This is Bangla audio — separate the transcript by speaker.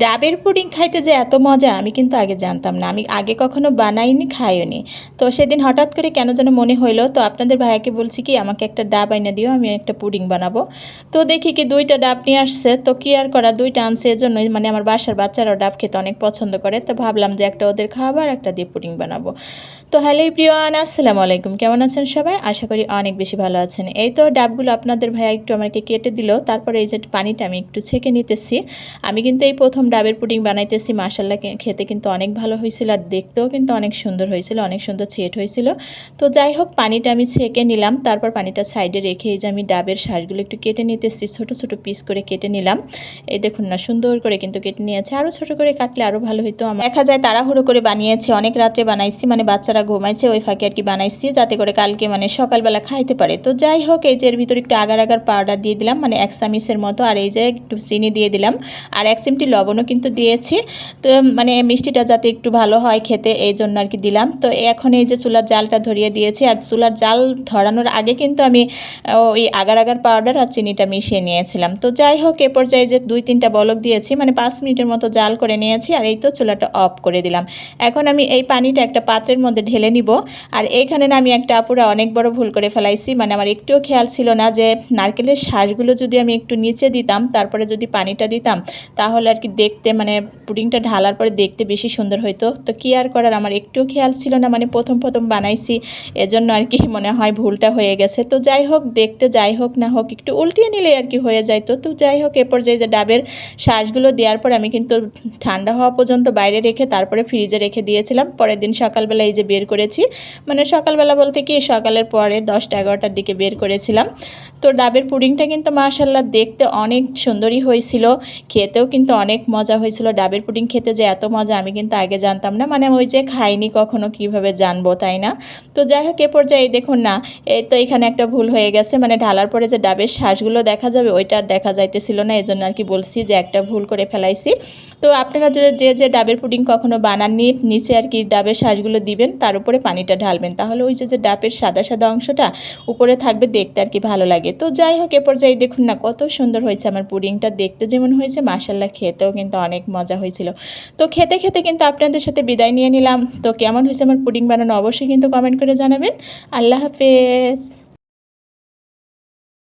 Speaker 1: ডাবের পুডিং খাইতে যে এত মজা আমি কিন্তু আগে জানতাম না। আমি আগে কখনো বানাইনি, খাইওনি। তো সেদিন হঠাৎ করে কেন যেন মনে হইলো, তো আপনাদের ভাইয়াকে বলছি কি আমাকে একটা ডাব আইনা দিও, আমি একটা পুডিং বানাবো। তো দেখি কি 2টা ডাব নিয়ে আসছে, তো কি আর করা, 2টা আনছে এজন্যই, মানে আমার বাসার বাচ্চারাও ডাব খেতে অনেক পছন্দ করে, তো ভাবলাম যে একটা ওদের খাওয়াবো আর একটা দিয়ে পুডিং বানাবো। তো হ্যালো প্রিয়ান, আসসালামু আলাইকুম, কেমন আছেন সবাই? আশা করি অনেক বেশি ভালো আছেন। এই তো ডাবগুলো আপনাদের ভাইয়া একটু আমাকে কেটে দিল, তারপরে এই যে পানিটা আমি একটু ছেঁকে নিতেছি। আমি কিন্তু এই প্রথম ডাবের পুডিং বানাইতেছি, মাশাআল্লাহ খেতে কিন্তু অনেক ভালো হয়েছিল আর দেখতেও কিন্তু অনেক সুন্দর হয়েছিল, অনেক সুন্দর ছেট হয়েছিল। তো যাই হোক, পানিটা আমি ছেঁকে নিলাম, তারপর পানিটা সাইডে রেখে এই যে আমি ডাবের শাঁসগুলো একটু কেটে নিতেছি, ছোট ছোট পিস করে কেটে নিলাম। এই দেখুন না, সুন্দর করে কিন্তু কেটে নিয়েছে, আরও ছোট করে কাটলে আরও ভালো হতো। আমার দেখা যায় তাড়াহুড়ো করে বানিয়েছি, অনেক রাত্রে বানাইছি, মানে বাচ্চারা ঘুমাইছে ওই ফাঁকে আর কি বানাইছি, যাতে করে কালকে মানে সকালবেলা খাইতে পারে। তো যাই হোক, এই যে এর ভিতরে একটু আগার আগার পাউডার দিয়ে দিলাম, মানে 1 চামচের মতো, আর এই যে একটু চিনি দিয়ে দিলাম, আর 1 চিমটি লবণও কিন্তু দিয়েছি। তো মানে মিষ্টিটা যাতে একটু ভালো হয় খেতে, এই জন্য আর কি দিলাম। তো এখন এই যে চুলার জালটা ধরিয়ে দিয়েছি, আর চুলার জাল ধরানোর আগে কিন্তু আমি ওই আগার আগার পাউডার আর চিনিটা মিশিয়ে নিয়েছিলাম। তো যাই হোক, এ পর্যায়ে যে 2-3টা বলক দিয়েছি, মানে 5 মিনিটের মতো জাল করে নিয়েছি, আর এই তো চুলাটা অফ করে দিলাম। এখন আমি এই পানিটা একটা পাত্রের মধ্যে ঢেলে নিব। আর এইখানে না আমি একটা আপুরা অনেক বড় ভুল করে ফেলাইছি, মানে আমার একটুও খেয়াল ছিল না যে নারকেলের শাঁসগুলো যদি আমি একটু নিচে দিতাম, তারপরে যদি পানিটা দিতাম, তাহলে আর কি দেখতে মানে পুডিংটা ঢালার পরে দেখতে বেশি সুন্দর হতো। তো কি আর করার, আমার একটুও খেয়াল ছিল না, মানে প্রথম প্রথম বানাইছি, এজন্য আর কি মনে হয় ভুলটা হয়ে গেছে। তো যাই হোক, দেখতে যাই হোক না হোক একটু উল্টিয়ে নিলে আর কি হয়ে যাইতো। তো যাই হোক, এরপর যে ডাবের শাঁসগুলো দেওয়ার পর আমি কিন্তু ঠান্ডা হওয়া পর্যন্ত বাইরে রেখে তারপরে ফ্রিজে রেখে দিয়েছিলাম। পরের দিন সকালবেলা এই যে বের করেছি, মানে সকালবেলা বলতে কি সকালের পরে 10টা-11টার দিকে বের করেছিলাম। তো ডাবের পুডিংটা কিন্তু মাশাআল্লাহ দেখতে অনেক সুন্দরই হয়েছিল, খেতেও কিন্তু অনেক মজা হয়েছিল। ডাবের পুডিং খেতে যে এত মজা আমি কিন্তু আগে জানতাম না, মানে ওই যে খাইনি কখনো, কিভাবে জানবো, তাই না? তো যাই হোক, এ পর্যায়ে দেখুন না, এই তো এখানে একটা ভুল হয়ে গেছে, মানে ঢালার পরে যে ডাবের শাঁসগুলো দেখা যাবে ওইটা আর দেখা যাইতেছিল না, এজন্য আর কি বলছি যে একটা ভুল করে ফেলাইছি। তো আপনারা যে ডাবের পুডিং কখনো বানাননি, নিচে আর কি ডাবের শাঁসগুলো দিবেন, তার উপরে পানিটা ঢালবেন, তাহলে ওই যে ডাবের সাদা সাদা অংশটা উপরে থাকবে, দেখতে আর কি ভালো লাগে। তো যাই হোক, এ পর্যায়ে দেখুন না কত সুন্দর হয়েছে আমার পুডিংটা, দেখতে যেমন হয়েছে মাশাআল্লাহ খেতেও কিন্তু অনেক মজা হয়েছিল। তো খেতে খেতে কিন্তু আপনাদের সাথে বিদায় নিয়ে নিলাম। তো কেমন হয়েছে আমার পুডিং বানানো অবশ্যই কিন্তু কমেন্ট করে জানাবেন। আল্লাহ হাফেজ।